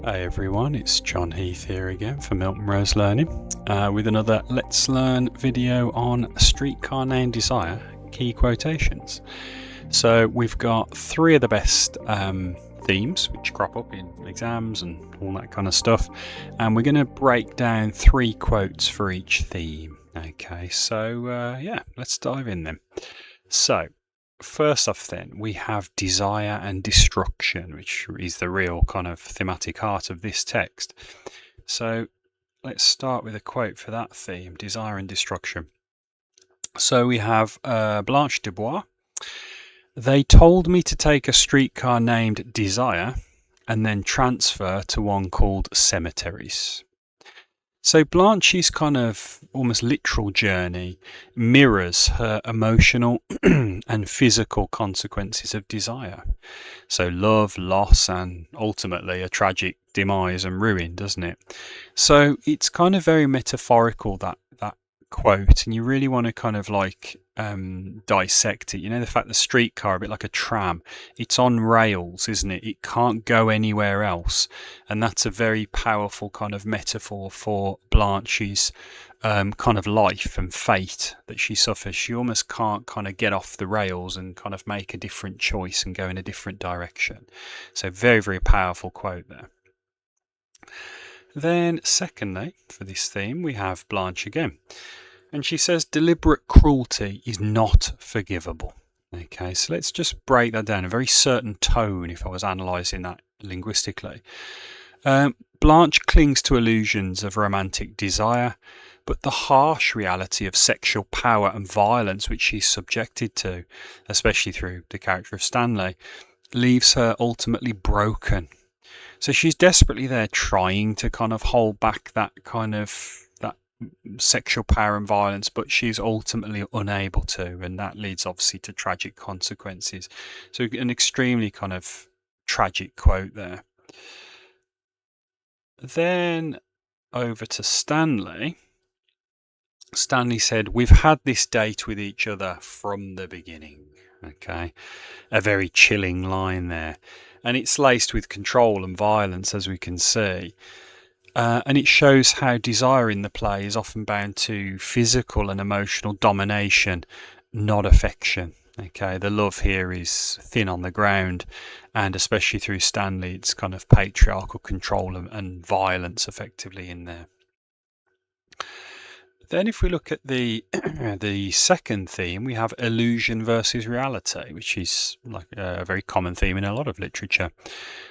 Hey everyone, it's John Heath here again for Milton Rose Learning with another Let's Learn video on Streetcar Named Desire key quotations. So we've got three of the best themes which crop up in exams and all that kind of stuff, and we're going to break down 3 quotes for each theme. Okay, so yeah, let's dive in then. So first off then, we have desire and destruction, which is the real kind of thematic heart of this text. So let's start with a quote for that theme, desire and destruction. So we have Blanche DuBois. They told me to take a streetcar named Desire and then transfer to one called Cemeteries. So Blanche's kind of almost literal journey mirrors her emotional and physical consequences of desire. So love, loss, and ultimately a tragic demise and ruin, doesn't it? So it's kind of very metaphorical, that quote, and you really want to kind of like dissect it. You know, the fact the streetcar, a bit like a tram, it's on rails, isn't it? It can't go anywhere else, and that's a very powerful kind of metaphor for Blanche's kind of life and fate that she suffers. She almost can't kind of get off the rails and kind of make a different choice and go in a different direction. So very, very powerful quote there. Then secondly, for this theme, we have Blanche again. And she says deliberate cruelty is not forgivable. Okay, so let's just break that down. A very certain tone if I was analysing that linguistically. Blanche clings to illusions of romantic desire, but the harsh reality of sexual power and violence which she's subjected to, especially through the character of Stanley, leaves her ultimately broken. So she's desperately there trying to kind of hold back that kind of sexual power and violence, but she's ultimately unable to, and that leads obviously to tragic consequences. So an extremely kind of tragic quote there. Then over to Stanley. Stanley said, "We've had this date with each other from the beginning." Okay, a very chilling line there, and it's laced with control and violence, as we can see. And it shows how desire in the play is often bound to physical and emotional domination, not affection. Okay, the love here is thin on the ground, and especially through Stanley, it's kind of patriarchal control and violence effectively in there. Then if we look at the the second theme, we have illusion versus reality, which is like a very common theme in a lot of literature.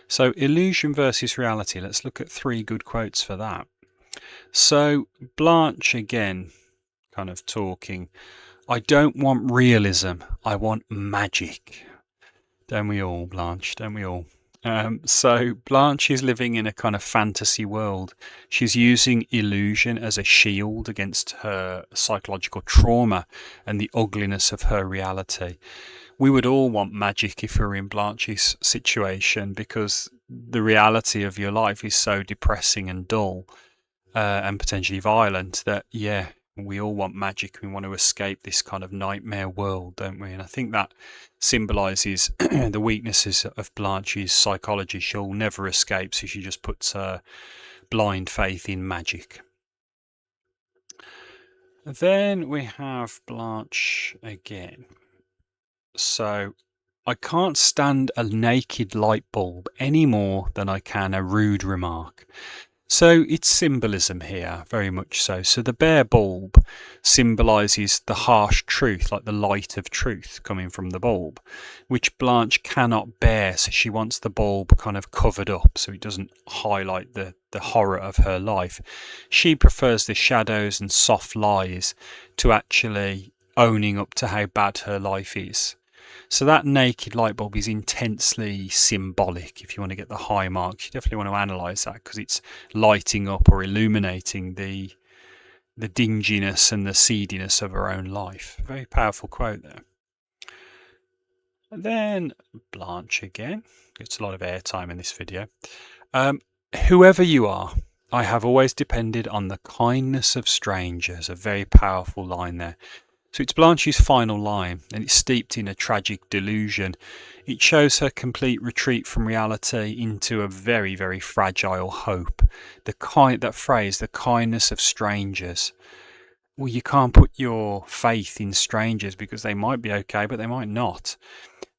So illusion versus reality, let's look at 3 good quotes for that. So Blanche again, kind of talking, "I don't want realism, I want magic." Don't we all, Blanche? Don't we all? So Blanche is living in a kind of fantasy world. She's using illusion as a shield against her psychological trauma and the ugliness of her reality. We would all want magic if we were in Blanche's situation, because the reality of your life is so depressing and dull and potentially violent that, yeah, we all want magic. We want to escape this kind of nightmare world, don't we? And I think that symbolises the weaknesses of Blanche's psychology. She'll never escape, so she just puts her blind faith in magic. Then we have Blanche again. So, "I can't stand a naked light bulb any more than I can a rude remark." So it's symbolism here, very much so. So the bare bulb symbolises the harsh truth, like the light of truth coming from the bulb, which Blanche cannot bear. So she wants the bulb kind of covered up so it doesn't highlight the horror of her life. She prefers the shadows and soft lies to actually owning up to how bad her life is. So that naked light bulb is intensely symbolic. If you want to get the high marks, you definitely want to analyse that, because it's lighting up or illuminating the dinginess and the seediness of her own life. Very powerful quote there. And then Blanche again gets a lot of airtime in this video. "Whoever you are, I have always depended on the kindness of strangers." A very powerful line there. So it's Blanche's final line, and it's steeped in a tragic delusion. It shows her complete retreat from reality into a very, very fragile hope. That phrase, the kindness of strangers. Well, you can't put your faith in strangers because they might be okay, but they might not.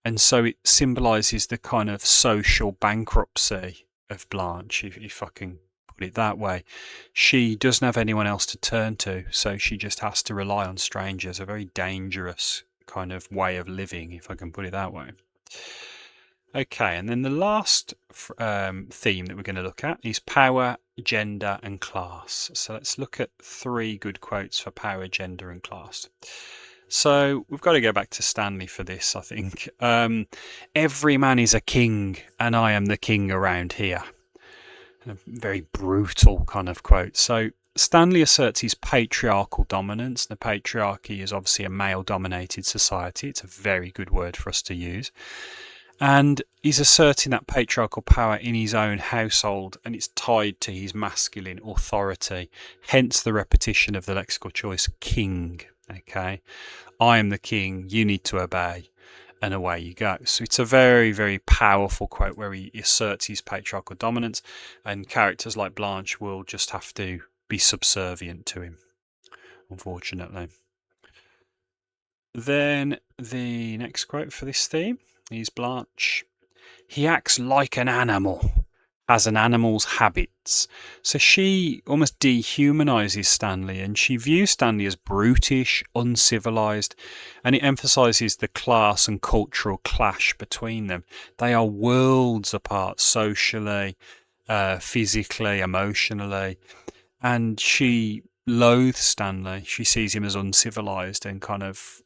And so it symbolises the kind of social bankruptcy of Blanche, if I can put it that way. She doesn't have anyone else to turn to, so she just has to rely on strangers. A very dangerous kind of way of living, if I can put it that way. Okay, and then the last theme that we're going to look at is power, gender and class. So let's look at 3 good quotes for power, gender and class. So we've got to go back to Stanley for this, I think. Every man is a king and I am the king around here. A very brutal kind of quote. So Stanley asserts his patriarchal dominance. The patriarchy is obviously a male-dominated society. It's a very good word for us to use. And he's asserting that patriarchal power in his own household, and it's tied to his masculine authority. Hence the repetition of the lexical choice, king. Okay, I am the king, you need to obey, and away you go. So it's a very, very powerful quote where he asserts his patriarchal dominance, and characters like Blanche will just have to be subservient to him, unfortunately. Then the next quote for this theme is Blanche. He acts like an animal, has an animal's habits. So she almost dehumanizes Stanley, and she views Stanley as brutish, uncivilized, and it emphasizes the class and cultural clash between them. They are worlds apart socially, physically, emotionally, and she loathes Stanley. She sees him as uncivilized and kind of,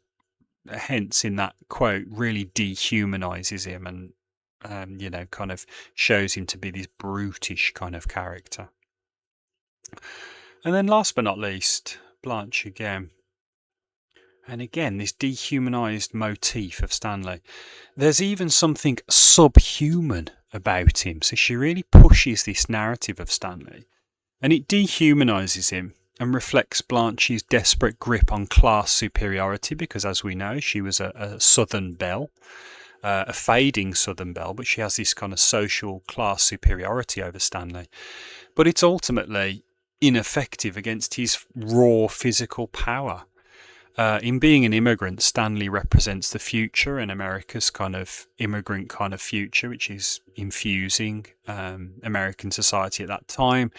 hence in that quote, really dehumanizes him and kind of shows him to be this brutish kind of character. And then last but not least, Blanche again. And again, this dehumanized motif of Stanley. There's even something subhuman about him. So she really pushes this narrative of Stanley, and it dehumanizes him and reflects Blanche's desperate grip on class superiority, because as we know, she was a Southern belle, a fading Southern belle, but she has this kind of social class superiority over Stanley. But it's ultimately ineffective against his raw physical power. In being an immigrant, Stanley represents the future and America's kind of immigrant kind of future, which is infusing American society at that time.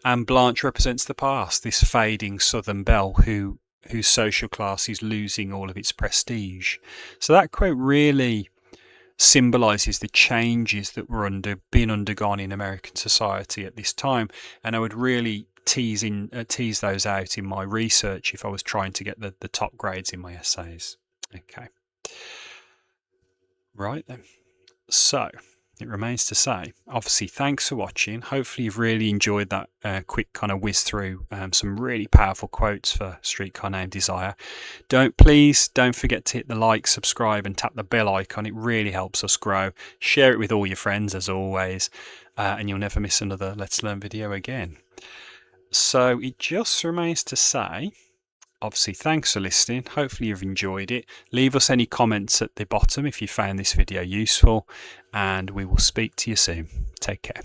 And Blanche represents the past, this fading Southern belle whose social class is losing all of its prestige. So that quote really symbolizes the changes that were being undergone in American society at this time. And I would really tease those out in my research if I was trying to get the top grades in my essays. Okay. Right then. So it remains to say, obviously, thanks for watching. Hopefully you've really enjoyed that quick kind of whiz through some really powerful quotes for Streetcar Named Desire. Please don't forget to hit the like, subscribe and tap the bell icon. It really helps us grow. Share it with all your friends as always, and you'll never miss another Let's Learn video again. So it just remains to say, obviously, thanks for listening. Hopefully you've enjoyed it. Leave us any comments at the bottom if you found this video useful, and we will speak to you soon. Take care.